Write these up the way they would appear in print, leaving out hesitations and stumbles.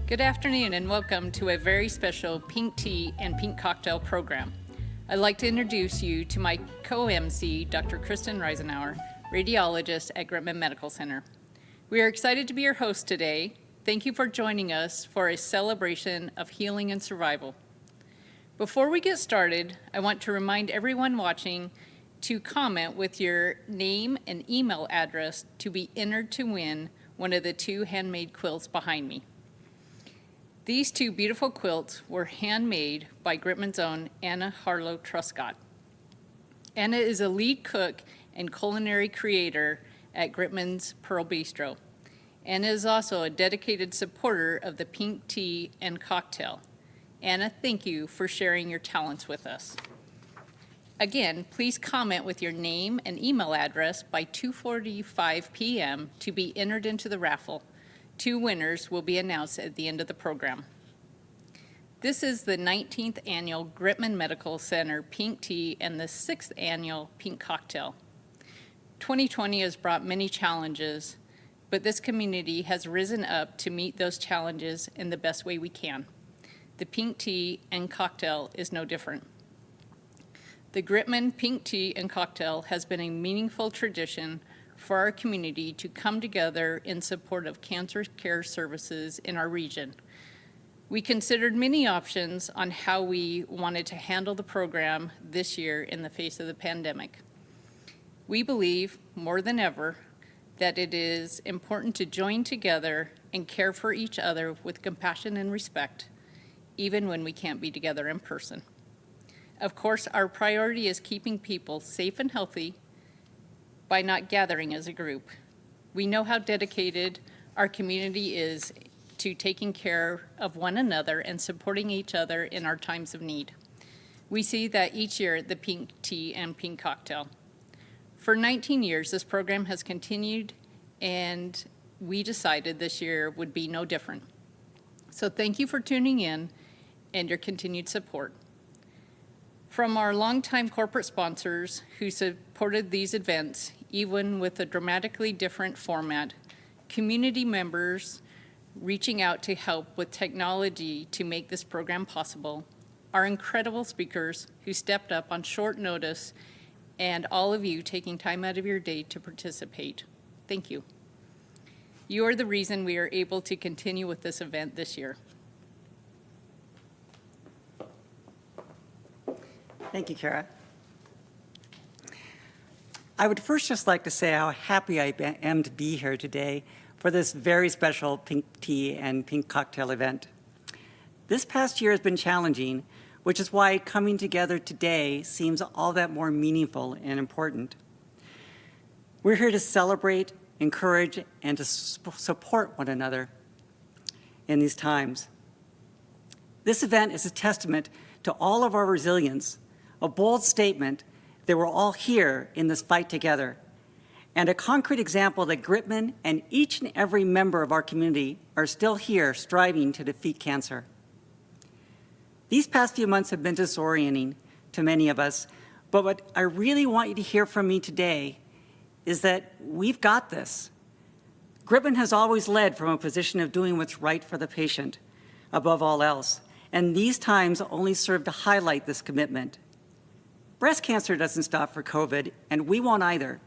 Good afternoon and welcome to a very special pink tea and pink cocktail program. I'd like to introduce you to my co-MC, Dr. Kristen Reisenauer, radiologist at Gritman Medical Center. We are excited to be your host today. Thank you for joining us for a celebration of healing and survival. Before we get started, I want to remind everyone watching to comment with your name and email address to be entered to win one of the two handmade quilts behind me. These two beautiful quilts were handmade by Gritman's own Anna Harlow Truscott. Anna is a lead cook and culinary creator at Gritman's Pearl Bistro. Anna is also a dedicated supporter of the pink tea and cocktail. Anna, thank you for sharing your talents with us. Again, please comment with your name and email address by 2:45 p.m. to be entered into the raffle. Two winners will be announced at the end of the program. This is the 19th annual Gritman Medical Center Pink Tea and the 6th annual Pink Cocktail. 2020 has brought many challenges, but this community has risen up to meet those challenges in the best way we can. The pink tea and cocktail is no different. The Gritman Pink Tea and Cocktail has been a meaningful tradition for our community to come together in support of cancer care services in our region. We considered many options on how we wanted to handle the program this year in the face of the pandemic. We believe more than ever that it is important to join together and care for each other with compassion and respect, even when we can't be together in person. Of course, our priority is keeping people safe and healthy by not gathering as a group. We know how dedicated our community is to taking care of one another and supporting each other in our times of need. We see that each year at the Pink Tea and Pink Cocktail. For 19 years, this program has continued, and we decided this year would be no different. So thank you for tuning in and your continued support. From our longtime corporate sponsors who supported these events, even with a dramatically different format, community members reaching out to help with technology to make this program possible, our incredible speakers who stepped up on short notice, and all of you taking time out of your day to participate. Thank you. You are the reason we are able to continue with this event this year. Thank you, Kara. I would first just like to say how happy I am to be here today for this very special pink tea and pink cocktail event. This past year has been challenging, which is why coming together today seems all that more meaningful and important. We're here to celebrate, encourage, and to support one another in these times. This event is a testament to all of our resilience, a bold statement that we're all here in this fight together, and a concrete example that Gritman and each and every member of our community are still here striving to defeat cancer. These past few months have been disorienting to many of us, but what I really want you to hear from me today is that we've got this. Gritman has always led from a position of doing what's right for the patient above all else, and these times only serve to highlight this commitment. Breast cancer doesn't stop for COVID, and we won't either.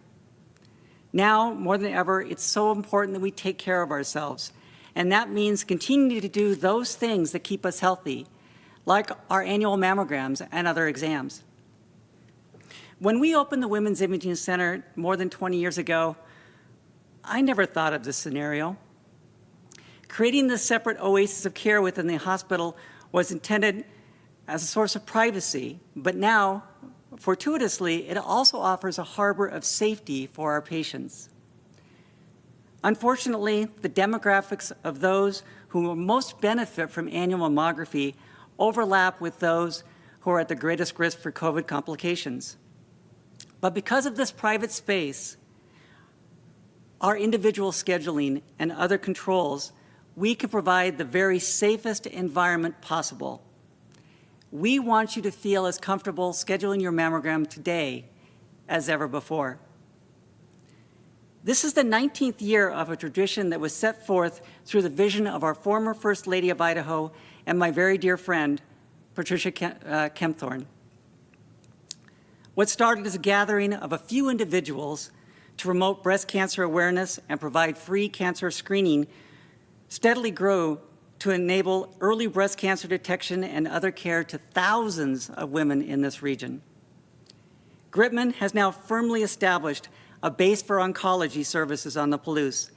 Now, more than ever, it's so important that we take care of ourselves, and that means continuing to do those things that keep us healthy, like our annual mammograms and other exams. When we opened the Women's Imaging Center more than 20 years ago, I never thought of this scenario. Creating this separate oasis of care within the hospital was intended as a source of privacy, but now, fortuitously, it also offers a harbor of safety for our patients. Unfortunately, the demographics of those who will most benefit from annual mammography overlap with those who are at the greatest risk for COVID complications. But because of this private space, our individual scheduling and other controls, we can provide the very safest environment possible. We want you to feel as comfortable scheduling your mammogram today as ever before. This is the 19th year of a tradition that was set forth through the vision of our former First Lady of Idaho and my very dear friend, Patricia Kempthorne. What started as a gathering of a few individuals to promote breast cancer awareness and provide free cancer screening steadily grew to enable early breast cancer detection and other care to thousands of women in this region. Gritman has now firmly established a base for oncology services on the Palouse,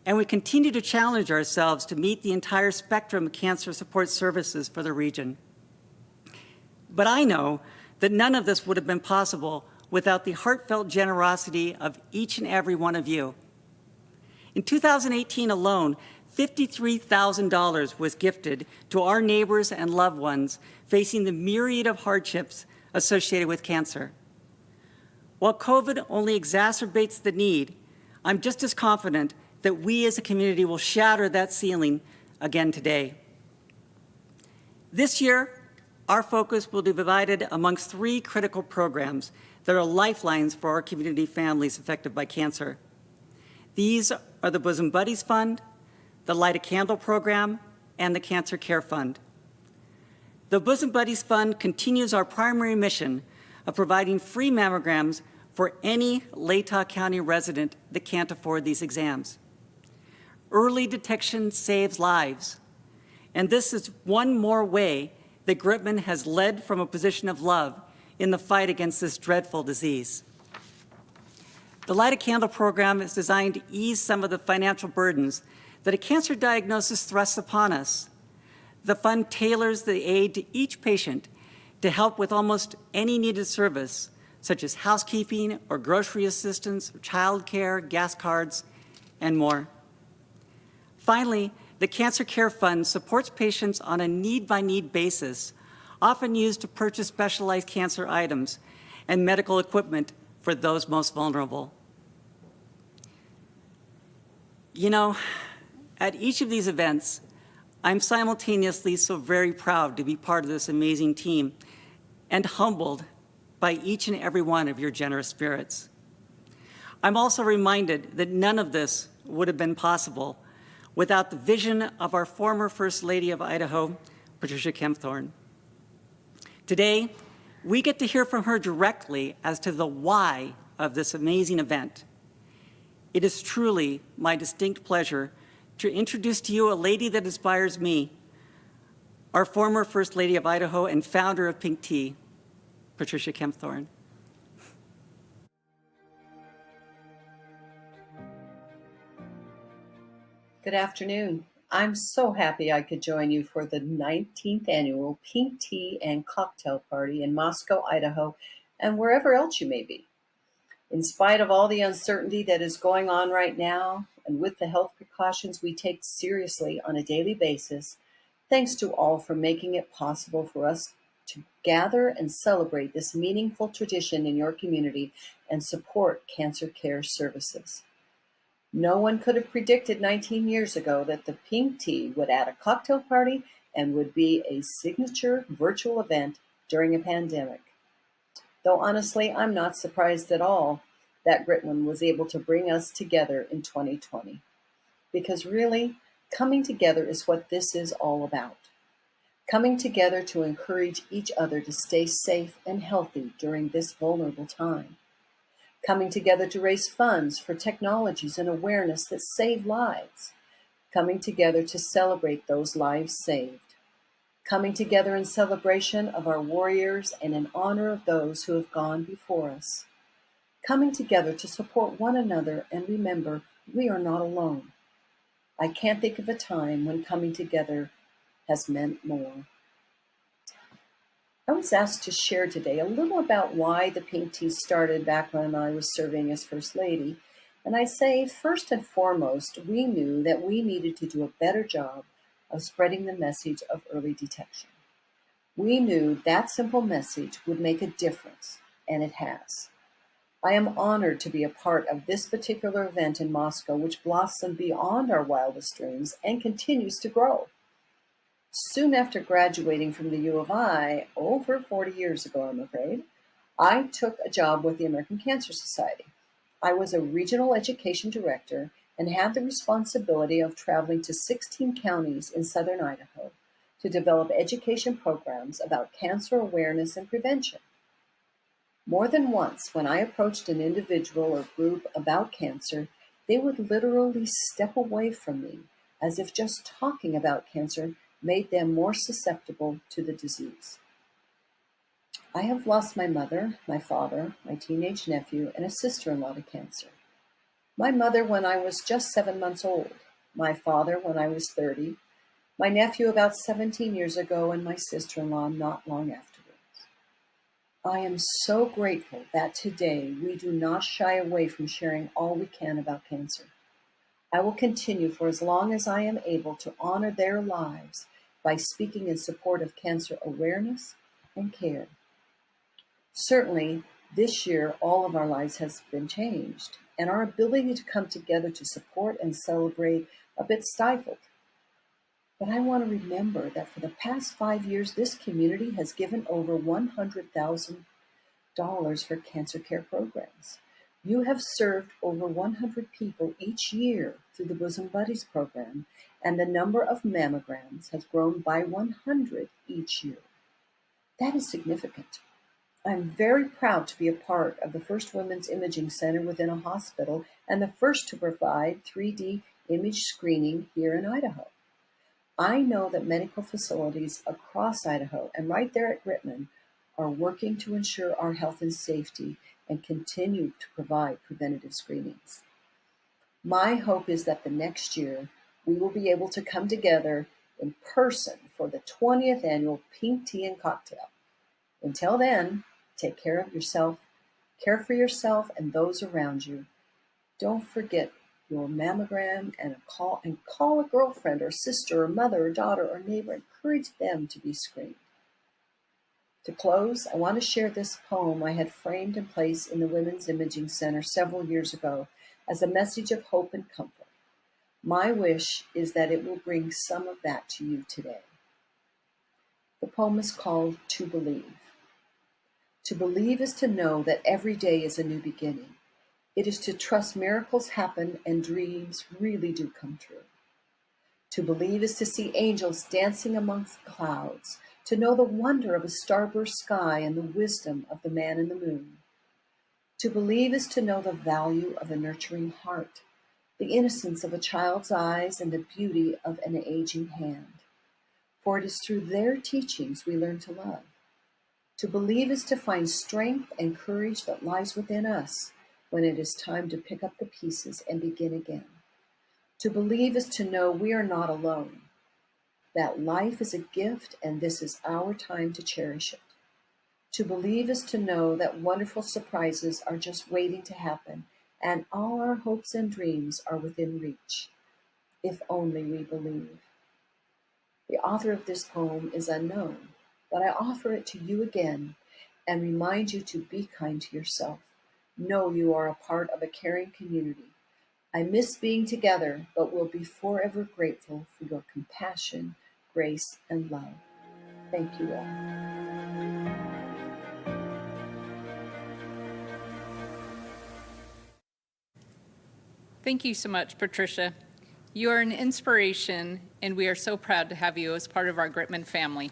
and we continue to challenge ourselves to meet the entire spectrum of cancer support services for the region. But I know that none of this would have been possible without the heartfelt generosity of each and every one of you. In 2018 alone, $53,000 was gifted to our neighbors and loved ones facing the myriad of hardships associated with cancer. While COVID only exacerbates the need, I'm just as confident that we as a community will shatter that ceiling again today. This year, our focus will be divided amongst 3 critical programs that are lifelines for our community families affected by cancer. These are the Bosom Buddies Fund, the Light a Candle Program, and the Cancer Care Fund. The Bosom Buddies Fund continues our primary mission of providing free mammograms for any Latah County resident that can't afford these exams. Early detection saves lives, and this is one more way that Gritman has led from a position of love in the fight against this dreadful disease. The Light a Candle program is designed to ease some of the financial burdens that a cancer diagnosis thrusts upon us. The fund tailors the aid to each patient to help with almost any needed service, such as housekeeping or grocery assistance, child care, gas cards, and more. Finally, the Cancer Care Fund supports patients on a need-by-need basis, often used to purchase specialized cancer items and medical equipment for those most vulnerable. You know, at each of these events, I'm simultaneously so very proud to be part of this amazing team and humbled by each and every one of your generous spirits. I'm also reminded that none of this would have been possible without the vision of our former First Lady of Idaho, Patricia Kempthorne. Today, we get to hear from her directly as to the why of this amazing event. It is truly my distinct pleasure to introduce to you a lady that inspires me, our former First Lady of Idaho and founder of Pink Tea, Patricia Kempthorne. Good afternoon. I'm so happy I could join you for the 19th annual Pink Tea and Cocktail Party in Moscow, Idaho, and wherever else you may be. In spite of all the uncertainty that is going on right now, and with the health precautions we take seriously on a daily basis, thanks to all for making it possible for us to gather and celebrate this meaningful tradition in your community and support cancer care services. No one could have predicted 19 years ago that the Pink Tea would add a cocktail party and would be a signature virtual event during a pandemic. Though honestly, I'm not surprised at all that Gritman was able to bring us together in 2020. Because really, coming together is what this is all about. Coming together to encourage each other to stay safe and healthy during this vulnerable time. Coming together to raise funds for technologies and awareness that save lives. Coming together to celebrate those lives saved. Coming together in celebration of our warriors and in honor of those who have gone before us. Coming together to support one another and remember we are not alone. I can't think of a time when coming together has meant more. I was asked to share today a little about why the Pink Tea started back when I was serving as First Lady. And I say, first and foremost, we knew that we needed to do a better job of spreading the message of early detection. We knew that simple message would make a difference, and it has. I am honored to be a part of this particular event in Moscow, which blossomed beyond our wildest dreams and continues to grow. Soon after graduating from the U of I, over 40 years ago, I'm afraid, I took a job with the American Cancer Society, I was a regional education director and had the responsibility of traveling to 16 counties in southern Idaho to develop education programs about cancer awareness and prevention. More than once, when I approached an individual or group about cancer, they would literally step away from me as if just talking about cancer made them more susceptible to the disease. I have lost my mother, my father, my teenage nephew, and a sister-in-law to cancer. My mother when I was just 7 months old, my father when I was 30, my nephew about 17 years ago, and my sister-in-law not long afterwards. I am so grateful that today we do not shy away from sharing all we can about cancer. I will continue for as long as I am able to honor their lives by speaking in support of cancer awareness and care. Certainly, this year all of our lives has been changed, and our ability to come together to support and celebrate a bit stifled. But I want to remember that for the past 5 years, this community has given over $100,000 for cancer care programs. You have served over 100 people each year through the Bosom Buddies program, and the number of mammograms has grown by 100 each year. That is significant. I'm very proud to be a part of the first women's imaging center within a hospital and the first to provide 3D image screening here in Idaho. I know that medical facilities across Idaho and right there at Gritman are working to ensure our health and safety and continue to provide preventative screenings. My hope is that the next year we will be able to come together in person for the 20th annual Pink Tea and Cocktail. Until then, take care of yourself, care for yourself and those around you. Don't forget your mammogram and call a girlfriend or sister or mother or daughter or neighbor. Encourage them to be screened. To close, I want to share this poem I had framed and placed in the Women's Imaging Center several years ago as a message of hope and comfort. My wish is that it will bring some of that to you today. The poem is called To Believe. To believe is to know that every day is a new beginning. It is to trust miracles happen and dreams really do come true. To believe is to see angels dancing amongst the clouds, to know the wonder of a starburst sky and the wisdom of the man in the moon. To believe is to know the value of a nurturing heart, the innocence of a child's eyes and the beauty of an aging hand. For it is through their teachings we learn to love. To believe is to find strength and courage that lies within us when it is time to pick up the pieces and begin again. To believe is to know we are not alone, that life is a gift and this is our time to cherish it. To believe is to know that wonderful surprises are just waiting to happen and all our hopes and dreams are within reach, if only we believe. The author of this poem is unknown, but I offer it to you again and remind you to be kind to yourself. Know you are a part of a caring community. I miss being together, but will be forever grateful for your compassion, grace, and love. Thank you all. Thank you so much, Patricia. You are an inspiration, and we are so proud to have you as part of our Gritman family.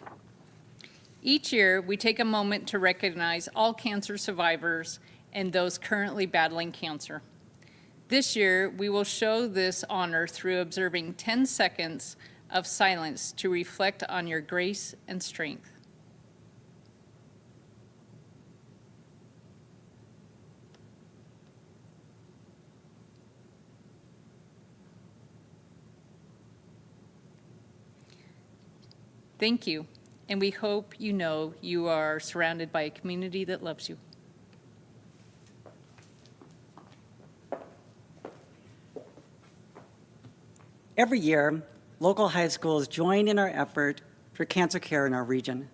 Each year, we take a moment to recognize all cancer survivors and those currently battling cancer. This year, we will show this honor through observing 10 seconds of silence to reflect on your grace and strength. Thank you, and we hope you know you are surrounded by a community that loves you. Every year, local high schools join in our effort for cancer care in our region.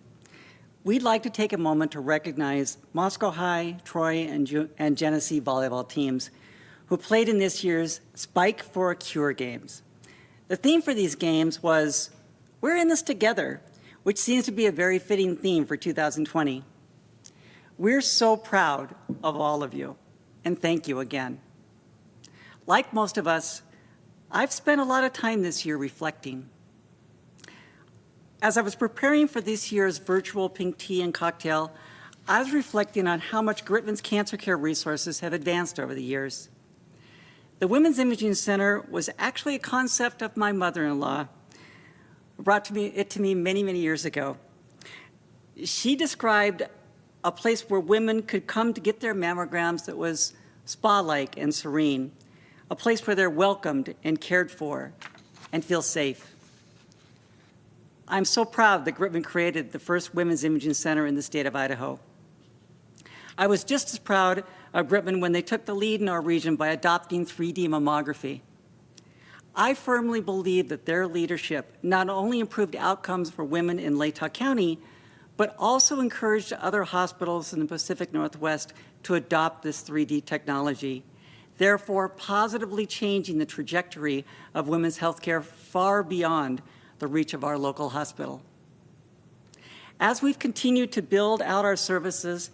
We'd like to take a moment to recognize Moscow High, Troy, and Genesee volleyball teams who played in this year's Spike for a Cure games. The theme for these games was, "We're in this together," which seems to be a very fitting theme for 2020. We're so proud of all of you. and thank you again. Like most of us, I've spent a lot of time this year reflecting. As I was preparing for this year's virtual pink tea and cocktail, I was reflecting on how much Gritman's cancer care resources have advanced over the years. The Women's Imaging Center was actually a concept of my mother-in-law, who brought it to me many, many years ago. She described a place where women could come to get their mammograms that was spa-like and serene, a place where they're welcomed and cared for and feel safe. I'm so proud that Gritman created the first Women's Imaging Center in the state of Idaho. I was just as proud of Gritman when they took the lead in our region by adopting 3D mammography. I firmly believe that their leadership not only improved outcomes for women in Latah County, but also encouraged other hospitals in the Pacific Northwest to adopt this 3D technology, therefore positively changing the trajectory of women's healthcare far beyond the reach of our local hospital. As we've continued to build out our services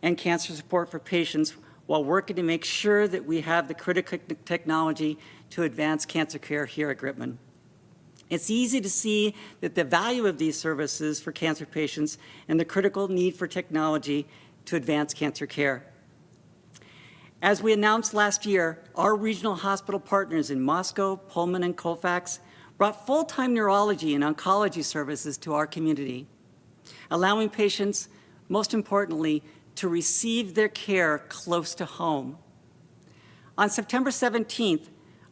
and cancer support for patients while working to make sure that we have the critical technology to advance cancer care here at Gritman. It's easy to see that the value of these services for cancer patients and the critical need for technology to advance cancer care. As we announced last year, our regional hospital partners in Moscow, Pullman, and Colfax brought full-time neurology and oncology services to our community, allowing patients, most importantly, to receive their care close to home. On September 17th,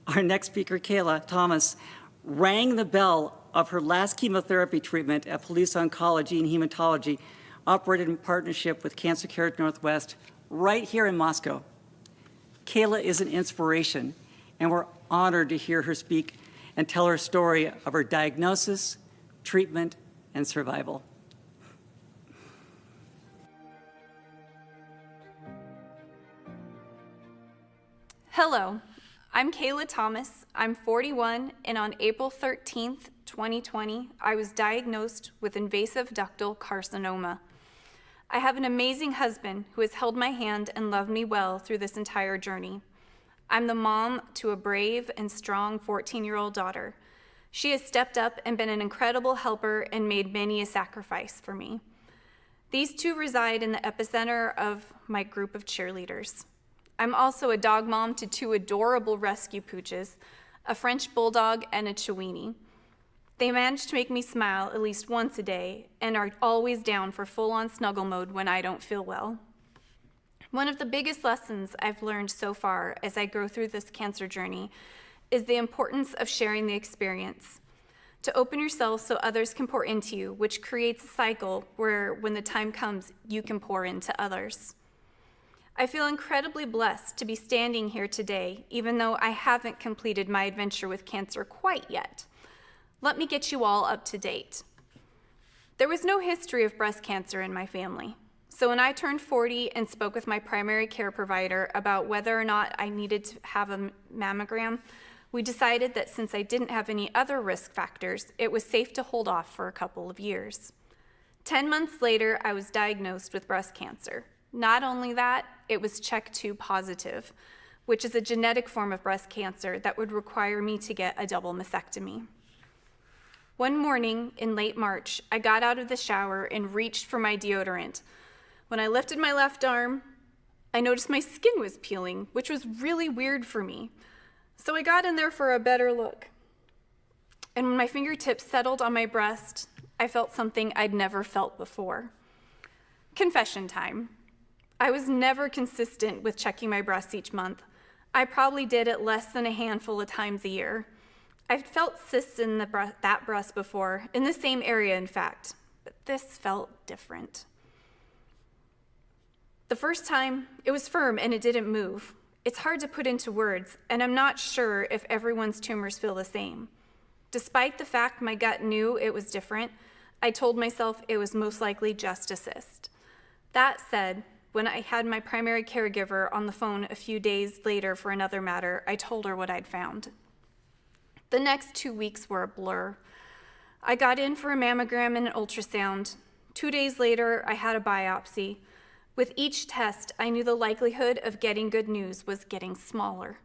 our next speaker, Kayla Thomas, rang the bell of her last chemotherapy treatment at Police Oncology and Hematology, operated in partnership with Cancer Care Northwest, right here in Moscow. Kayla is an inspiration, and we're honored to hear her speak and tell her story of her diagnosis, treatment, and survival. Hello, I'm Kayla Thomas. I'm 41, and on April 13th, 2020, I was diagnosed with invasive ductal carcinoma. I have an amazing husband who has held my hand and loved me well through this entire journey. I'm the mom to a brave and strong 14-year-old daughter. She has stepped up and been an incredible helper and made many a sacrifice for me. These two reside in the epicenter of my group of cheerleaders. I'm also a dog mom to two adorable rescue pooches, a French bulldog and a Chiweenie. They manage to make me smile at least once a day and are always down for full-on snuggle mode when I don't feel well. One of the biggest lessons I've learned so far as I go through this cancer journey is the importance of sharing the experience. To open yourself so others can pour into you, which creates a cycle where when the time comes, you can pour into others. I feel incredibly blessed to be standing here today, even though I haven't completed my adventure with cancer quite yet. Let me get you all up to date. There was no history of breast cancer in my family. So when I turned 40 and spoke with my primary care provider about whether or not I needed to have a mammogram, we decided that since I didn't have any other risk factors, it was safe to hold off for a couple of years. 10 months later, I was diagnosed with breast cancer. Not only that, it was CHEK2 positive, which is a genetic form of breast cancer that would require me to get a double mastectomy. One morning in late March, I got out of the shower and reached for my deodorant. When I lifted my left arm, I noticed my skin was peeling, which was really weird for me. So I got in there for a better look. And when my fingertips settled on my breast, I felt something I'd never felt before. Confession time. I was never consistent with checking my breasts each month. I probably did it less than a handful of times a year. I've felt cysts in that breast before, in the same area in fact, but this felt different. The first time, it was firm and it didn't move. It's hard to put into words, and I'm not sure if everyone's tumors feel the same. Despite the fact my gut knew it was different, I told myself it was most likely just a cyst. That said, when I had my primary caregiver on the phone a few days later for another matter, I told her what I'd found. The next 2 weeks were a blur. I got in for a mammogram and an ultrasound. 2 days later, I had a biopsy. With each test, I knew the likelihood of getting good news was getting smaller.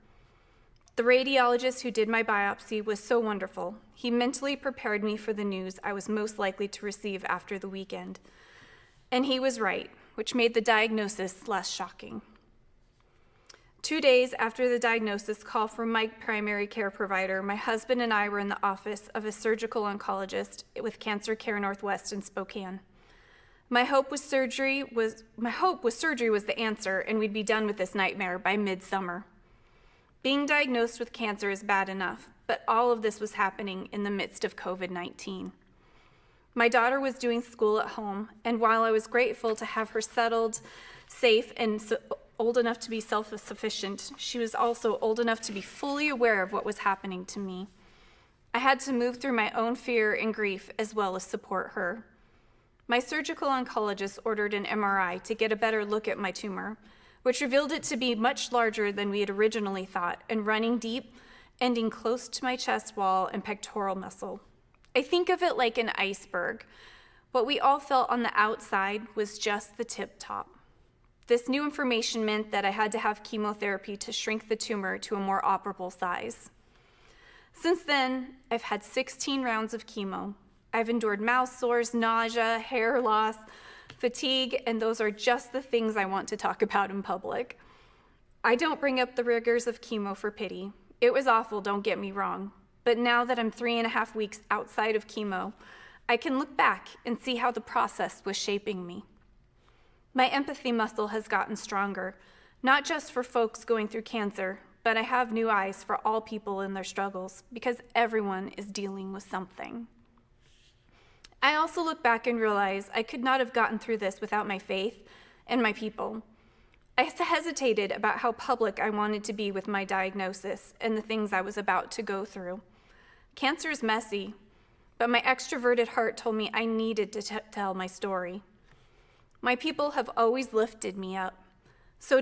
The radiologist who did my biopsy was so wonderful. He mentally prepared me for the news I was most likely to receive after the weekend. And he was right, which made the diagnosis less shocking. 2 days after the diagnosis call from my primary care provider, my husband and I were in the office of a surgical oncologist with Cancer Care Northwest in Spokane. My hope was surgery was the answer, and we'd be done with this nightmare by midsummer. Being diagnosed with cancer is bad enough, but all of this was happening in the midst of COVID-19. My daughter was doing school at home, and while I was grateful to have her settled, safe, and old enough to be self-sufficient, she was also old enough to be fully aware of what was happening to me. I had to move through my own fear and grief as well as support her. My surgical oncologist ordered an MRI to get a better look at my tumor, which revealed it to be much larger than we had originally thought and running deep, ending close to my chest wall and pectoral muscle. I think of it like an iceberg. What we all felt on the outside was just the tip top. This new information meant that I had to have chemotherapy to shrink the tumor to a more operable size. Since then, I've had 16 rounds of chemo. I've endured mouth sores, nausea, hair loss, fatigue, and those are just the things I want to talk about in public. I don't bring up the rigors of chemo for pity. It was awful, don't get me wrong. But now that I'm 3.5 weeks outside of chemo, I can look back and see how the process was shaping me. My empathy muscle has gotten stronger, not just for folks going through cancer, but I have new eyes for all people in their struggles because everyone is dealing with something. I also look back and realize I could not have gotten through this without my faith and my people. I hesitated about how public I wanted to be with my diagnosis and the things I was about to go through. Cancer is messy, but my extroverted heart told me I needed to tell my story. My people have always lifted me up. So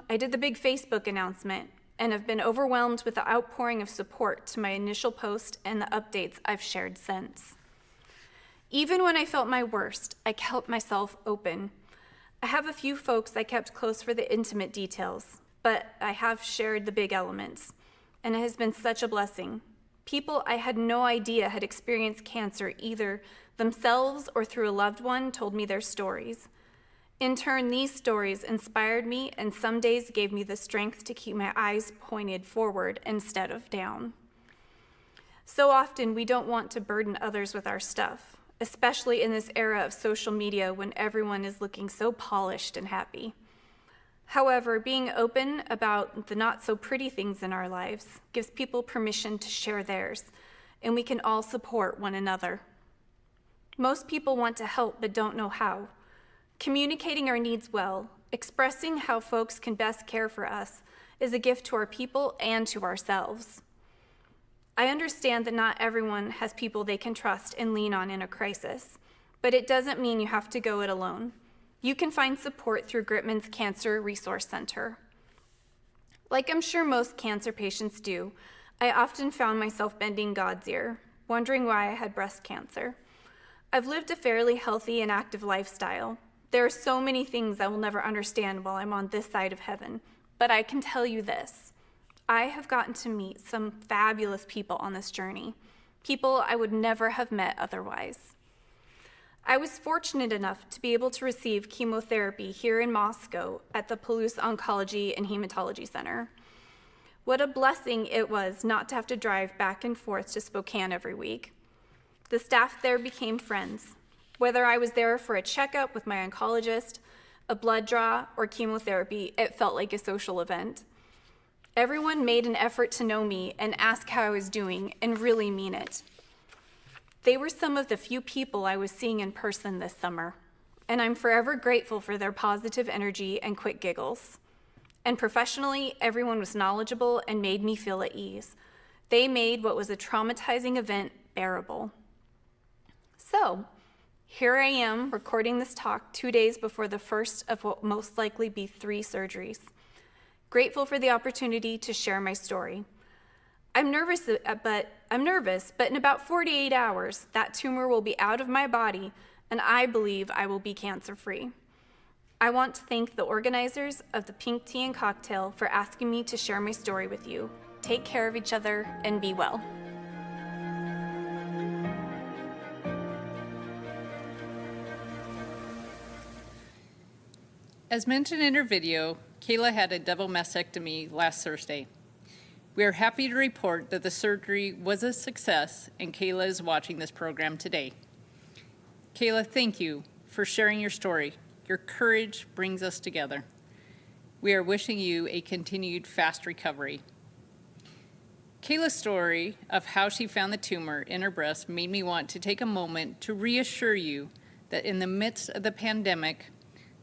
I did the big Facebook announcement and have been overwhelmed with the outpouring of support to my initial post and the updates I've shared since. Even when I felt my worst, I kept myself open. I have a few folks I kept close for the intimate details, but I have shared the big elements, and it has been such a blessing. People I had no idea had experienced cancer either themselves or through a loved one told me their stories. In turn, these stories inspired me and some days gave me the strength to keep my eyes pointed forward instead of down. So often we don't want to burden others with our stuff, especially in this era of social media when everyone is looking so polished and happy. However, being open about the not so pretty things in our lives gives people permission to share theirs, and we can all support one another. Most people want to help but don't know how. Communicating our needs well, expressing how folks can best care for us, is a gift to our people and to ourselves. I understand that not everyone has people they can trust and lean on in a crisis, but it doesn't mean you have to go it alone. You can find support through Gritman's Cancer Resource Center. Like I'm sure most cancer patients do, I often found myself bending God's ear, wondering why I had breast cancer. I've lived a fairly healthy and active lifestyle. There are so many things I will never understand while I'm on this side of heaven, but I can tell you this. I have gotten to meet some fabulous people on this journey, people I would never have met otherwise. I was fortunate enough to be able to receive chemotherapy here in Moscow at the Palouse Oncology and Hematology Center. What a blessing it was not to have to drive back and forth to Spokane every week. The staff there became friends. Whether I was there for a checkup with my oncologist, a blood draw, or chemotherapy, it felt like a social event. Everyone made an effort to know me and ask how I was doing and really mean it. They were some of the few people I was seeing in person this summer, and I'm forever grateful for their positive energy and quick giggles. And professionally, everyone was knowledgeable and made me feel at ease. They made what was a traumatizing event bearable. So, here I am recording this talk 2 days before the first of what most likely be 3 surgeries. Grateful for the opportunity to share my story. I'm nervous, but in about 48 hours, that tumor will be out of my body, and I believe I will be cancer-free. I want to thank the organizers of the Pink Tea and Cocktail for asking me to share my story with you. Take care of each other and be well. As mentioned in her video, Kayla had a double mastectomy last Thursday. We are happy to report that the surgery was a success and Kayla is watching this program today. Kayla, thank you for sharing your story. Your courage brings us together. We are wishing you a continued fast recovery. Kayla's story of how she found the tumor in her breast made me want to take a moment to reassure you that in the midst of the pandemic,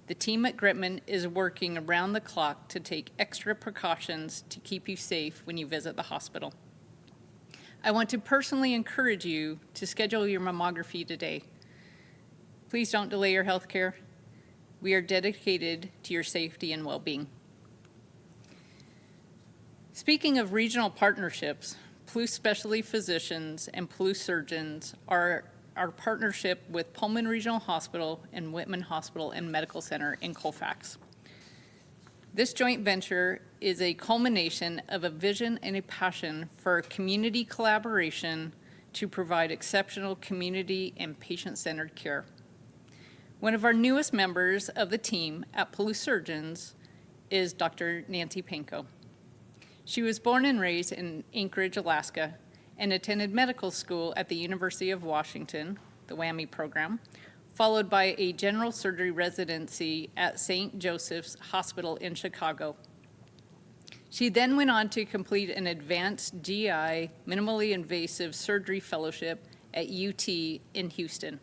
the team at Gritman is working around the clock to take extra precautions to keep you safe when you visit the hospital. I want to personally encourage you to schedule your mammography today. Please don't delay your health care. We are dedicated to your safety and well-being. Speaking of regional partnerships, Palouse Specialty Physicians and Palouse Surgeons are our partnership with Pullman Regional Hospital and Whitman Hospital and Medical Center in Colfax. This joint venture is a culmination of a vision and a passion for community collaboration to provide exceptional community and patient-centered care. One of our newest members of the team at Palouse Surgeons is Dr. Nancy Panko. She was born and raised in Anchorage, Alaska, and attended medical school at the University of Washington, the WWAMI program, followed by a general surgery residency at St. Joseph's Hospital in Chicago. She then went on to complete an advanced GI minimally invasive surgery fellowship at UT in Houston.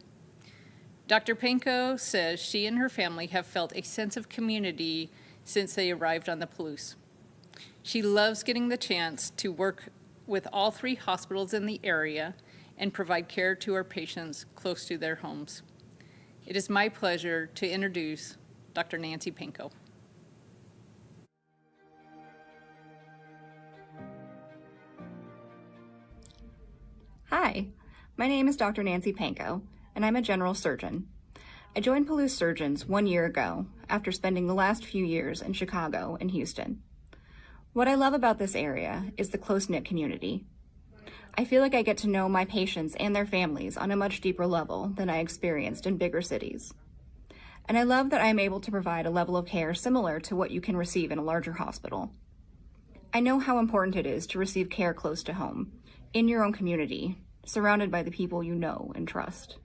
Dr. Panko says she and her family have felt a sense of community since they arrived on the Palouse. She loves getting the chance to work with all 3 hospitals in the area and provide care to our patients close to their homes. It is my pleasure to introduce Dr. Nancy Panko. Hi, my name is Dr. Nancy Panko, and I'm a general surgeon. I joined Palouse Surgeons 1 year ago after spending the last few years in Chicago and Houston. What I love about this area is the close-knit community. I feel like I get to know my patients and their families on a much deeper level than I experienced in bigger cities. And I love that I am able to provide a level of care similar to what you can receive in a larger hospital. I know how important it is to receive care close to home, in your own community, surrounded by the people you know and trust.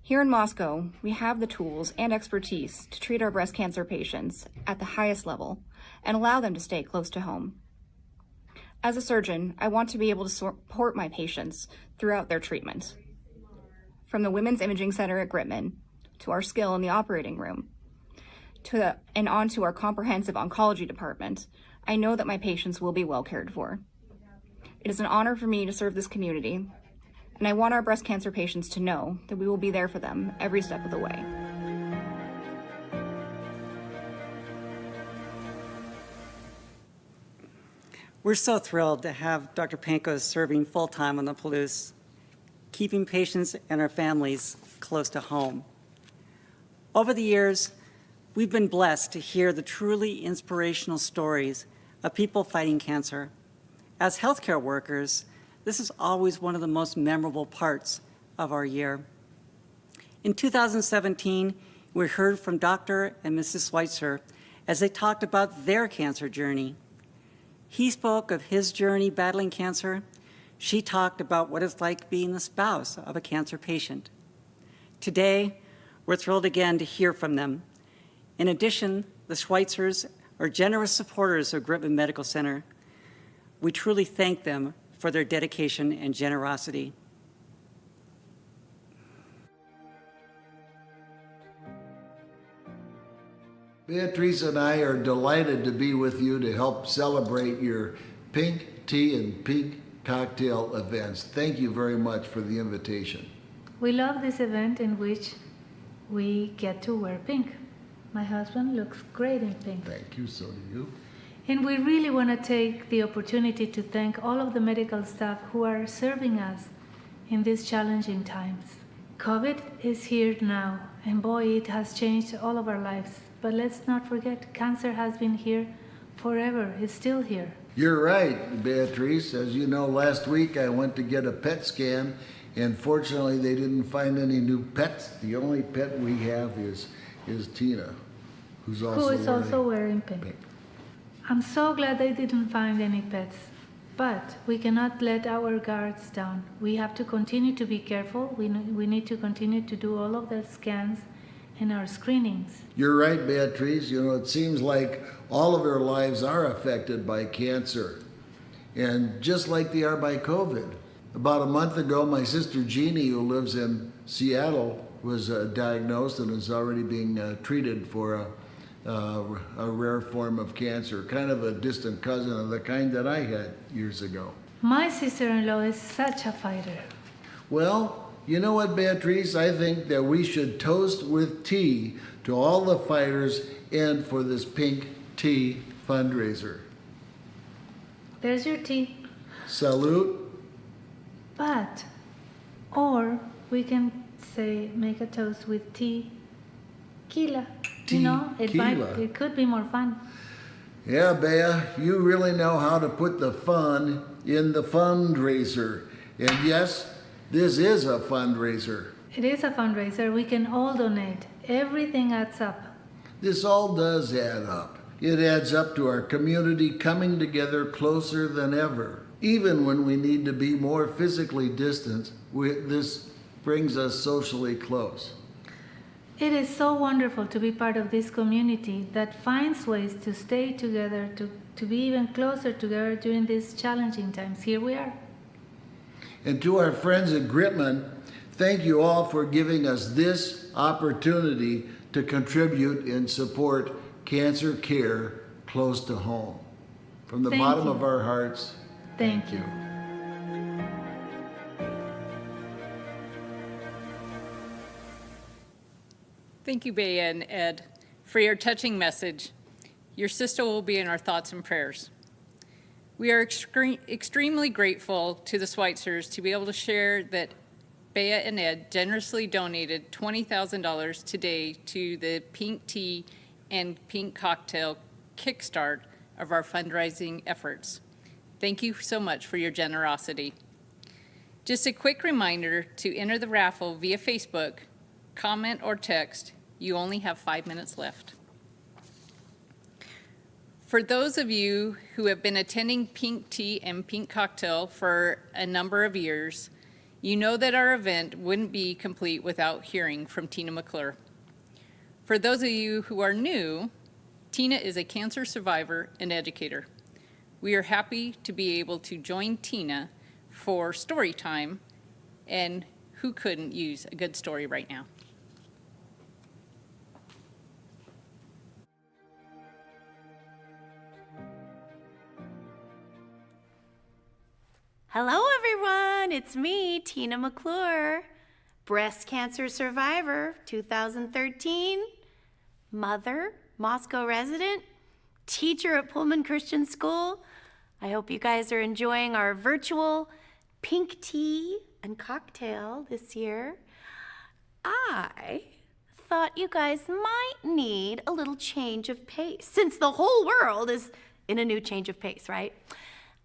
Here in Moscow, we have the tools and expertise to treat our breast cancer patients at the highest level and allow them to stay close to home. As a surgeon, I want to be able to support my patients throughout their treatment. From the Women's Imaging Center at Gritman, to our skill in the operating room, and on to our comprehensive oncology department, I know that my patients will be well cared for. It is an honor for me to serve this community, and I want our breast cancer patients to know that we will be there for them every step of the way. We're so thrilled to have Dr. Panko serving full-time on the Palouse, keeping patients and our families close to home. Over the years, we've been blessed to hear the truly inspirational stories of people fighting cancer. As healthcare workers, this is always one of the most memorable parts of our year. In 2017, we heard from Dr. and Mrs. Schweitzer as they talked about their cancer journey. He spoke of his journey battling cancer. She talked about what it's like being the spouse of a cancer patient. Today, we're thrilled again to hear from them. In addition, the Schweitzers are generous supporters of Gritman Medical Center. We truly thank them for their dedication and generosity. Beatrice and I are delighted to be with you to help celebrate your pink tea and pink cocktail events. Thank you very much for the invitation. We love this event in which we get to wear pink. My husband looks great in pink. Thank you, so do you. And we really want to take the opportunity to thank all of the medical staff who are serving us in these challenging times. COVID is here now, and boy, it has changed all of our lives. but let's not forget cancer has been here forever. It's still here. You're right, Beatrice. As you know, last week I went to get a PET scan, and fortunately they didn't find any new pets. The only pet we have is Tina, who is also wearing pink. I'm so glad they didn't find any pets. But we cannot let our guards down. We have to continue to be careful. We need to continue to do all of the scans and our screenings. You're right, Beatrice. You know, it seems like all of our lives are affected by cancer, and just like they are by COVID. About a month ago, my sister Jeannie, who lives in Seattle, was diagnosed and is already being treated for a rare form of cancer, kind of a distant cousin of the kind that I had years ago. My sister-in-law is such a fighter. Well, you know what, Beatrice? I think that we should toast with tea to all the fighters and for this pink tea fundraiser. There's your tea. Salute. Or we can say, make a toast with tequila. You know, it could be more fun. Yeah, Bea, you really know how to put the fun in the fundraiser. And yes, this is a fundraiser. It is a fundraiser. We can all donate. Everything adds up. This all does add up. It adds up to our community coming together closer than ever. Even when we need to be more physically distant, this brings us socially close. It is so wonderful to be part of this community that finds ways to stay together, to be even closer together during these challenging times. Here we are. And to our friends at Gritman, thank you all for giving us this opportunity to contribute and support cancer care close to home. From the bottom of our hearts, thank you. Thank you, Baya and Ed, for your touching message. Your sister will be in our thoughts and prayers. We are extremely grateful to the Schweitzers to be able to share that Baya and Ed generously donated $20,000 today to the Pink Tea and Pink Cocktail Kickstart of our fundraising efforts. Thank you so much for your generosity. Just a quick reminder to enter the raffle via Facebook, comment, or text. You only have 5 minutes left. For those of you who have been attending Pink Tea and Pink Cocktail for a number of years, you know that our event wouldn't be complete without hearing from Tina McClure. For those of you who are new, Tina is a cancer survivor and educator. We are happy to be able to join Tina for story time, and who couldn't use a good story right now? Hello everyone, it's me, Tina McClure, breast cancer survivor, 2013, mother, Moscow resident, teacher at Pullman Christian School. I hope you guys are enjoying our virtual pink tea and cocktail this year. I thought you guys might need a little change of pace, since the whole world is in a new change of pace, right?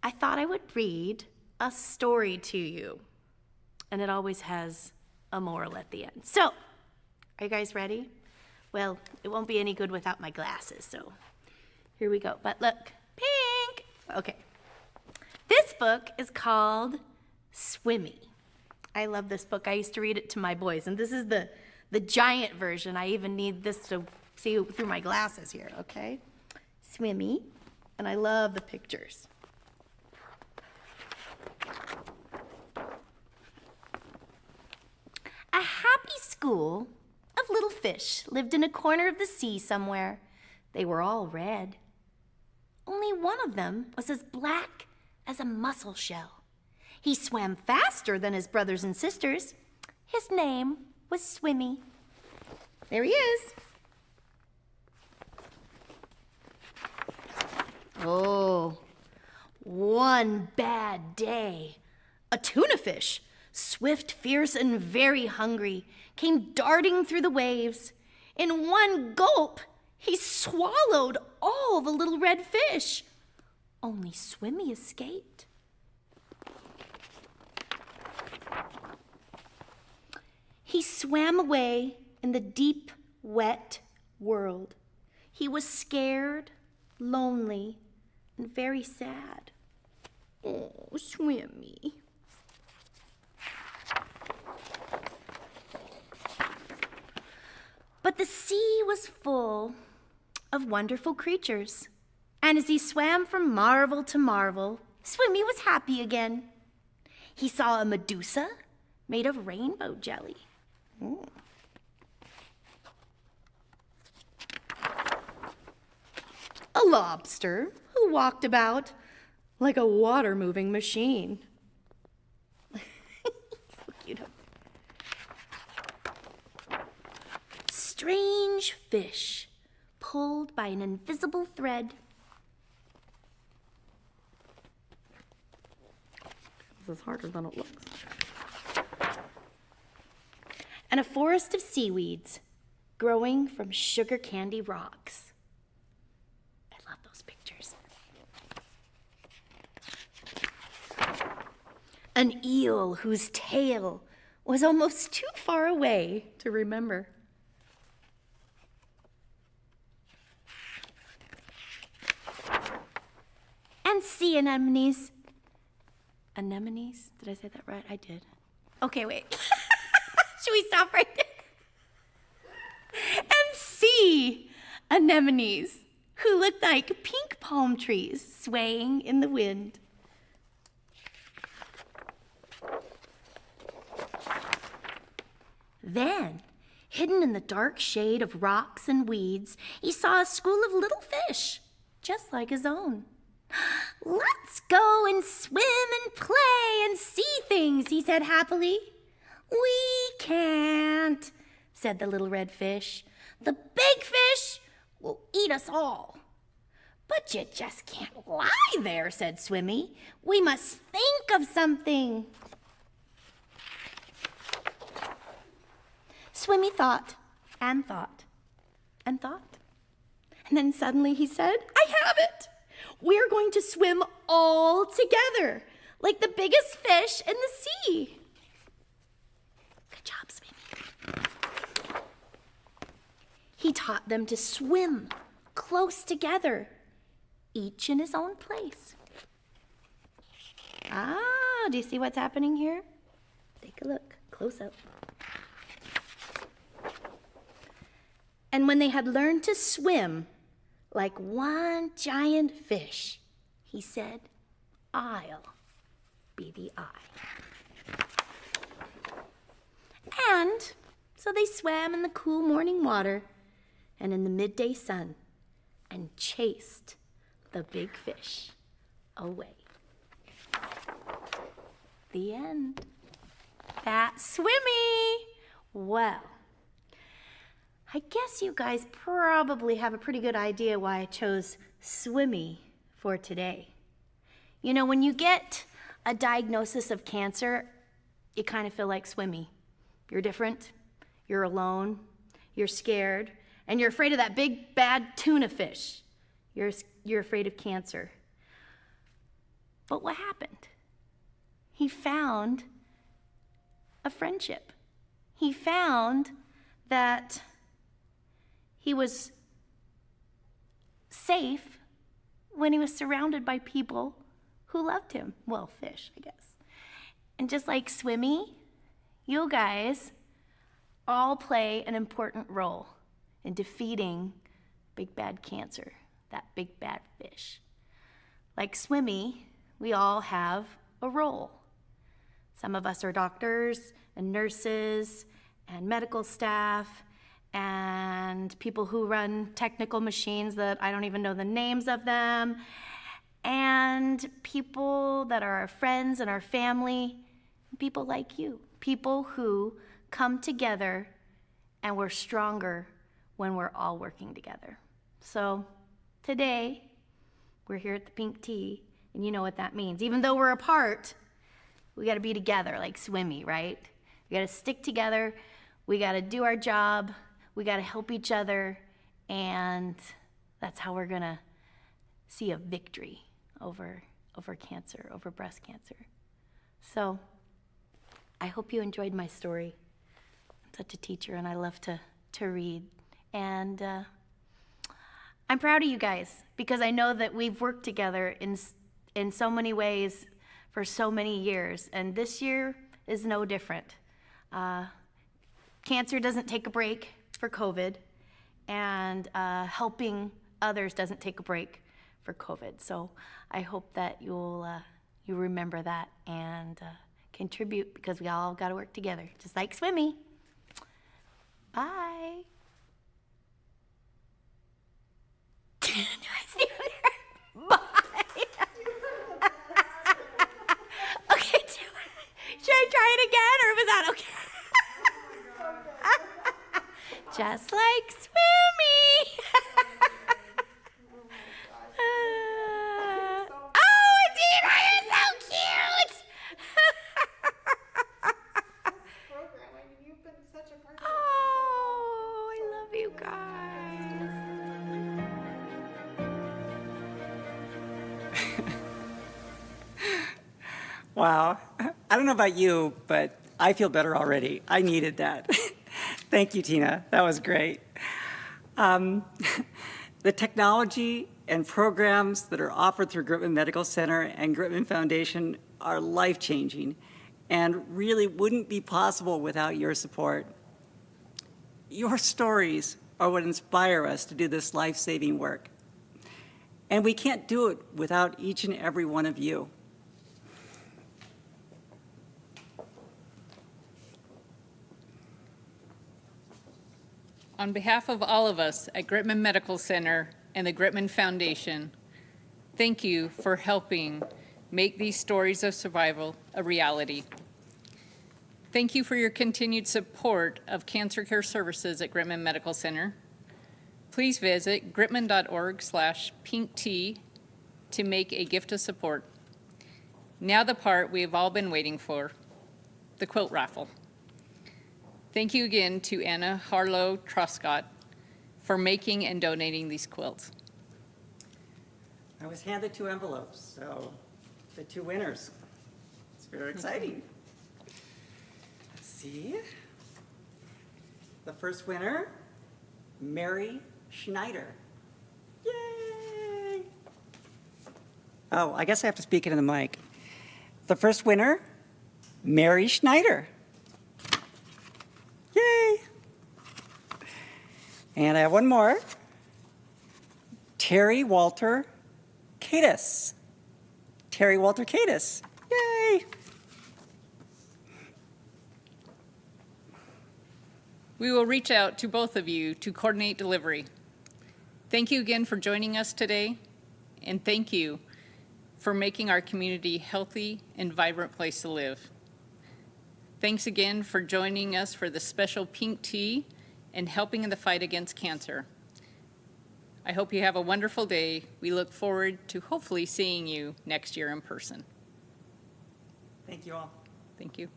I thought I would read a story to you, and it always has a moral at the end. So, are you guys ready? Well, it won't be any good without my glasses, so here we go. But look, pink! Okay. This book is called Swimmy. I love this book. I used to read it to my boys, and this is the giant version. I even need this to see through my glasses here, okay? Swimmy, and I love the pictures. A happy school of little fish lived in a corner of the sea somewhere. They were all red. Only one of them was as black as a mussel shell. He swam faster than his brothers and sisters. His name was Swimmy. There he is. Oh, one bad day. A tuna fish, swift, fierce, and very hungry, came darting through the waves. In one gulp, He swallowed all the little red fish. Only Swimmy escaped. He swam away in the deep, wet world. He was scared, lonely, and very sad. Oh, Swimmy. But the sea was full of wonderful creatures. And as he swam from marvel to marvel, Swimmy was happy again. He saw a Medusa made of rainbow jelly. A lobster who walked about like a water-moving machine. So cute. Strange fish pulled by an invisible thread. This is harder than it looks. And a forest of seaweeds growing from sugar candy rocks. I love those pictures. An eel whose tail was almost too far away to remember. And sea anemones. Anemones? Did I say that right? I did. Okay, wait. Should we stop right there? And sea anemones who looked like pink palm trees swaying in the wind. Then, hidden in the dark shade of rocks and weeds, he saw a school of little fish, just like his own. Let's go and swim and play and see things, he said happily. We can't, said the little red fish. The big fish will eat us all. But you just can't lie there, said Swimmy. We must think of something. Swimmy thought and thought and thought. And then suddenly he said, I have it. We're going to swim all together, like the biggest fish in the sea. Good job, Swimmy. He taught them to swim close together, each in his own place. Ah, do you see what's happening here? Take a look, close up. And when they had learned to swim like one giant fish, he said, I'll be the eye. And so they swam in the cool morning water and in the midday sun and chased the big fish away. The end. That's Swimmy. Well, I guess you guys probably have a pretty good idea why I chose Swimmy for today. You know, when you get a diagnosis of cancer, you kind of feel like Swimmy. You're different, you're alone, you're scared, and you're afraid of that big bad tuna fish. You're afraid of cancer. But what happened? He found a friendship. He found that he was safe when he was surrounded by people who loved him. Well, fish, I guess. And just like Swimmy, you guys all play an important role in defeating big bad cancer, that big bad fish. Like Swimmy, we all have a role. Some of us are doctors and nurses and medical staff and people who run technical machines that I don't even know the names of them, and people that are our friends and our family, people like you, people who come together and we're stronger when we're all working together. So today, we're here at the Pink Tea, and you know what that means. Even though we're apart, we gotta be together like Swimmy, right? We gotta stick together, we gotta do our job, we gotta help each other, And that's how we're gonna see a victory over cancer, over breast cancer. So I hope you enjoyed my story. I'm such a teacher and I love to read. And I'm proud of you guys because I know that we've worked together in so many ways for so many years, and this year is no different. Cancer doesn't take a break for COVID, and helping others doesn't take a break for COVID. So I hope that you remember that and contribute, because we all got to work together, just like Swimmy. Bye. Bye. Okay, should I try it again, or was that okay? Just like Swimmy. Oh, Adina, you're so cute. Oh, I love you guys. Wow. I don't know about you, but I feel better already. I needed that. Thank you, Tina. That was great. The technology and programs that are offered through Gritman Medical Center and Gritman Foundation are life-changing and really wouldn't be possible without your support. Your stories are what inspire us to do this life-saving work. And we can't do it without each and every one of you. On behalf of all of us at Gritman Medical Center and the Gritman Foundation, thank you for helping make these stories of survival a reality. Thank you for your continued support of cancer care services at Gritman Medical Center. Please visit gritman.org/pinktea to make a gift of support. Now the part we have all been waiting for, the quilt raffle. Thank you again to Anna Harlow Truscott for making and donating these quilts. I was handed 2 envelopes, so the 2 winners. It's very exciting. Let's see. The first winner, Mary Schneider. Yay! Oh, I guess I have to speak into the mic. The first winner, Mary Schneider. Yay! And I have one more. Terry Walter Cadis. Terry Walter Cadis. Yay! We will reach out to both of you to coordinate delivery. Thank you again for joining us today, and thank you for making our community a healthy and vibrant place to live. Thanks again for joining us for the special Pink Tea and helping in the fight against cancer. I hope you have a wonderful day. We look forward to hopefully seeing you next year in person. Thank you all. Thank you.